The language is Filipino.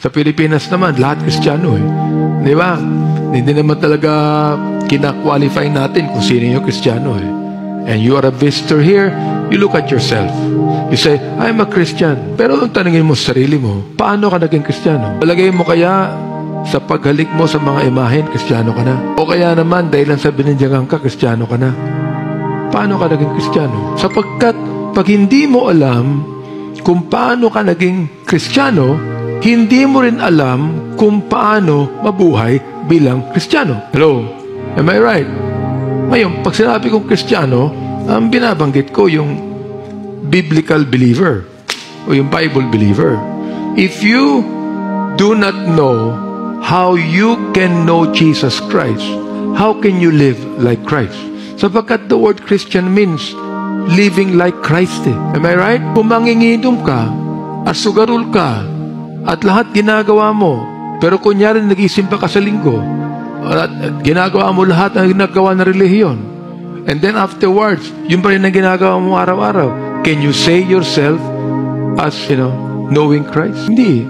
Sa Pilipinas naman, lahat Kristiyano eh. Di ba? Hindi naman talaga kina-qualify natin kung sino yung Kristiyano eh. And you are a visitor here, you look at yourself. You say, I'm a Christian. Pero kung tanungin mo sa sarili mo, paano ka naging Kristiyano? Palagay mo kaya sa paghalik mo sa mga imahen, Kristiyano ka na? O kaya naman, dahil lang sa binindigan ka, Kristiyano ka na? Paano ka naging Kristiyano? Sapagkat pag hindi mo alam kung paano ka naging Kristiyano, hindi mo rin alam kung paano mabuhay bilang Kristiyano. Hello? Am I right? Ngayon, pag sinabi kong Kristiyano, ang binabanggit ko yung biblical believer o yung Bible believer. If you do not know how you can know Jesus Christ, how can you live like Christ? Sapagkat the word Christian means living like Christ eh. Am I right? Kung manginginom ka at sugarol ka at lahat ginagawa mo, pero kunyari nag-isimba ka sa linggo at ginagawa mo lahat ang ginagawa ng relihiyon, and then afterwards, yun pa rin ang ginagawa mo araw-araw, can you say yourself as, knowing Christ? Hindi.